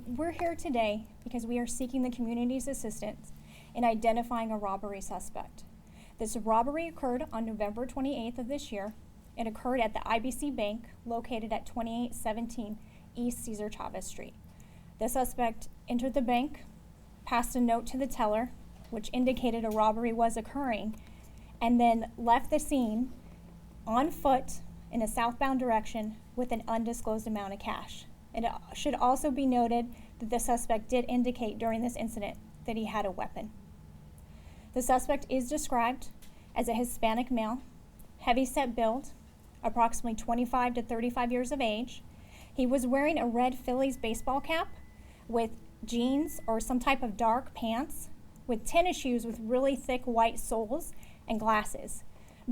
we're here today because we are seeking the community's assistance in identifying a robbery suspect. This robbery occurred on November 28th of this year. It occurred at the IBC Bank located at 2817 East Cesar Chavez Street. The suspect entered the bank, passed a note to the teller, which indicated a robbery was occurring, and then left the scene on foot in a southbound direction with an undisclosed amount of cash. And it should also be noted that the suspect did indicate during this incident that he had a weapon. The suspect is described as a Hispanic male, heavy-set build, approximately 25 to 35 years of age. He was wearing a red Phillies baseball cap with jeans or some type of dark pants with tennis shoes with really thick white soles and glasses.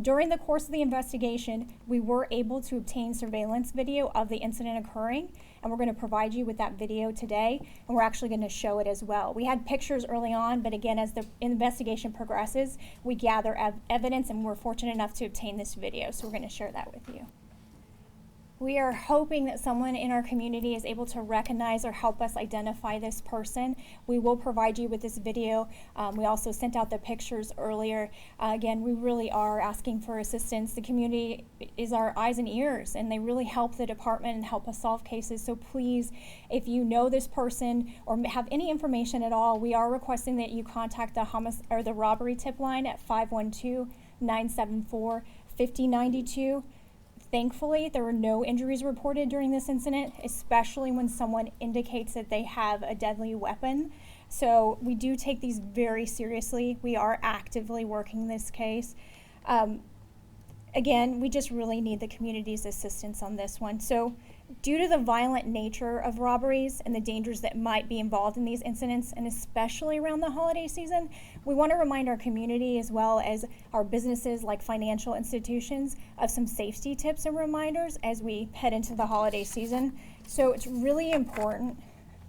During the course of the investigation, we were able to obtain surveillance video of the incident occurring, and we're going to provide you with that video today, and we're actually going to show it as well. We had pictures early on, but again, as the investigation progresses, we gather evidence, and we're fortunate enough to obtain this video, so we're going to share that with you. We are hoping that someone in our community is able to recognize or help us identify this person. We will provide you with this video. We also sent out the pictures earlier. Again, we really are asking for assistance. The community is our eyes and ears, and they really help the department and help us solve cases. So please, if you know this person or have any information at all, we are requesting that you contact the robbery tip line at 512-974-5092. Thankfully, there were no injuries reported during this incident, especially when someone indicates that they have a deadly weapon. So we do take these very seriously. We are actively working this case. Again, we just really need the community's assistance on this one. So due to the violent nature of robberies and the dangers that might be involved in these incidents, and especially around the holiday season, we want to remind our community as well as our businesses like financial institutions of some safety tips and reminders as we head into the holiday season. So it's really important,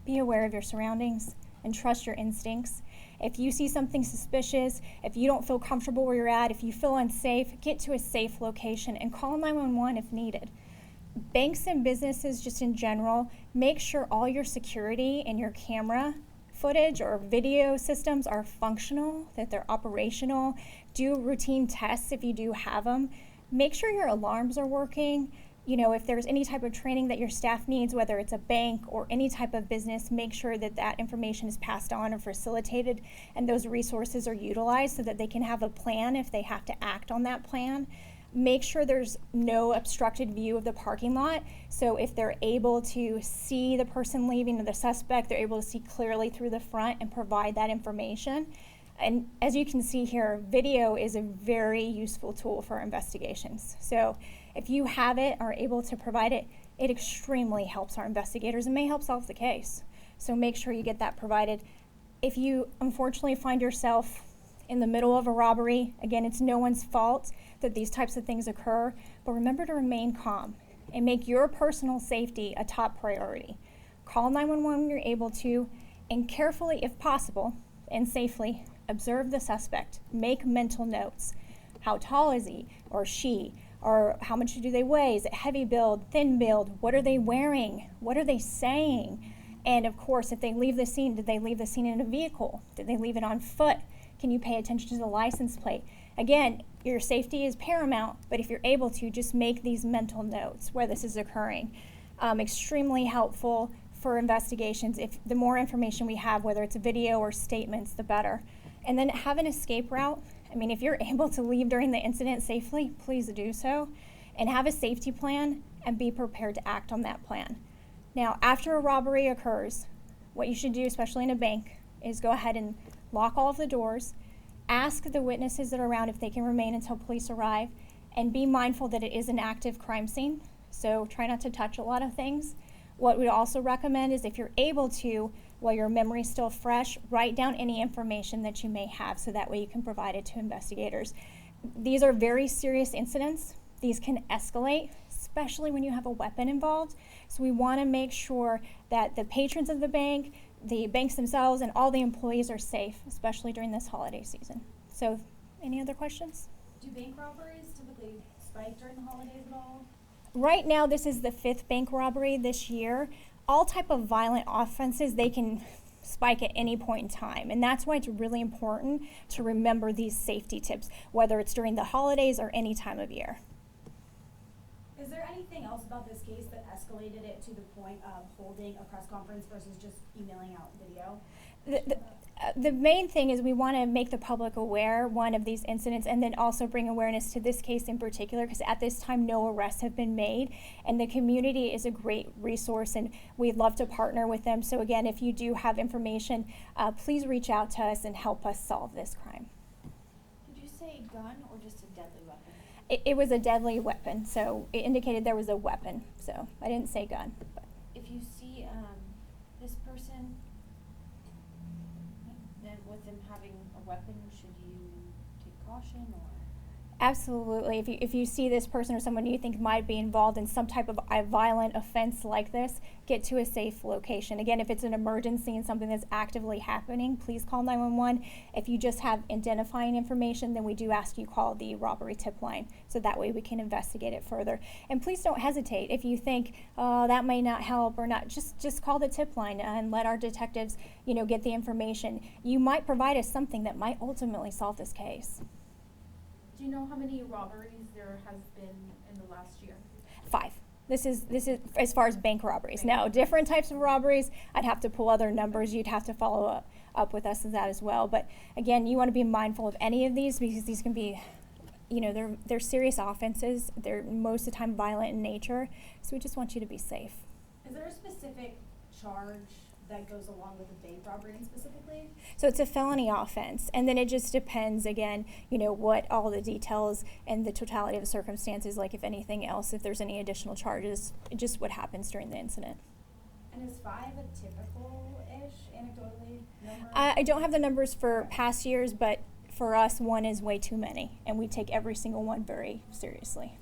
be aware of your surroundings and trust your instincts. If you see something suspicious, if you don't feel comfortable where you're at, if you feel unsafe, get to a safe location and call 911 if needed. Banks and businesses just in general, make sure all your security and your camera footage or video systems are functional, that they're operational. Do routine tests if you do have them. Make sure your alarms are working. You know, if there's any type of training that your staff needs, whether it's a bank or any type of business, make sure that that information is passed on or facilitated and those resources are utilized so that they can have a plan if they have to act on that plan. Make sure there's no obstructed view of the parking lot. So if they're able to see the person leaving or the suspect, they're able to see clearly through the front and provide that information. And as you can see here, video is a very useful tool for investigations. So if you have it or are able to provide it, it extremely helps our investigators and may help solve the case. So make sure you get that provided. If you unfortunately find yourself in the middle of a robbery, again, it's no one's fault that these types of things occur, but remember to remain calm and make your personal safety a top priority. Call 911 when you're able to, and carefully, if possible, and safely, observe the suspect. Make mental notes. How tall is he or she? Or how much do they weigh? Is it heavy build, thin build? What are they wearing? What are they saying? And of course, if they leave the scene, did they leave the scene in a vehicle? Did they leave it on foot? Can you pay attention to the license plate? Again, your safety is paramount, but if you're able to, just make these mental notes where this is occurring. Extremely helpful for investigations. If the more information we have, whether it's a video or statements, the better. And then have an escape route. I mean, if you're able to leave during the incident safely, please do so. And have a safety plan and be prepared to act on that plan. Now, after a robbery occurs, what you should do, especially in a bank, is go ahead and lock all of the doors, ask the witnesses that are around if they can remain until police arrive, and be mindful that it is an active crime scene, so try not to touch a lot of things. What we also recommend is if you're able to, while your memory's still fresh, write down any information that you may have so that way you can provide it to investigators. These are very serious incidents. These can escalate, especially when you have a weapon involved. So we want to make sure that the patrons of the banks themselves, and all the employees are safe, especially during this holiday season. So, any other questions? Do bank robberies typically spike during the holidays at all? Right now, this is the 5th bank robbery this year. all type of violent offenses, they can spike at any point in time. And that's why it's really important to remember these safety tips, whether it's during the holidays or any time of year. Is there anything else about this case that escalated it to the point of holding a press conference versus just emailing out video? The main thing is we want to make the public aware, one, of these incidents, and then also bring awareness to this case in particular, because at this time no arrests have been made, and the community is a great resource, and we'd love to partner with them. So again, if you do have information, please reach out to us and help us solve this crime. Did you say gun or just a deadly weapon? It was a deadly weapon, so it indicated there was a weapon, so I didn't say gun. But. If you see this person, then with them having a weapon, should you take caution or? Absolutely. If you see this person or someone you think might be involved in some type of a violent offense like this, get to a safe location. Again, if it's an emergency and something that's actively happening, please call 911. If you just have identifying information, then we do ask you call the robbery tip line, so that way we can investigate it further. And please don't hesitate. If you think, oh, that may not help or not, just call the tip line and let our detectives, get the information. You might provide us something that might ultimately solve this case. Do you know how many robberies there has been in the last year? 5. This is as far as bank robberies. Now, different types of robberies, I'd have to pull other numbers. You'd have to follow up with us with that as well. But again, you want to be mindful of any of these, because these can be, they're serious offenses. They're most of the time violent in nature. So we just want you to be safe. Is there a specific charge that goes along with a bank robbery specifically? So it's a felony offense, and then it just depends, again, what all the details and the totality of the circumstances, like if anything else, if there's any additional charges, just what happens during the incident. And is 5 a typical-ish, anecdotally, number? I don't have the numbers for past years, but for us, 1 is way too many, and we take every single one very seriously.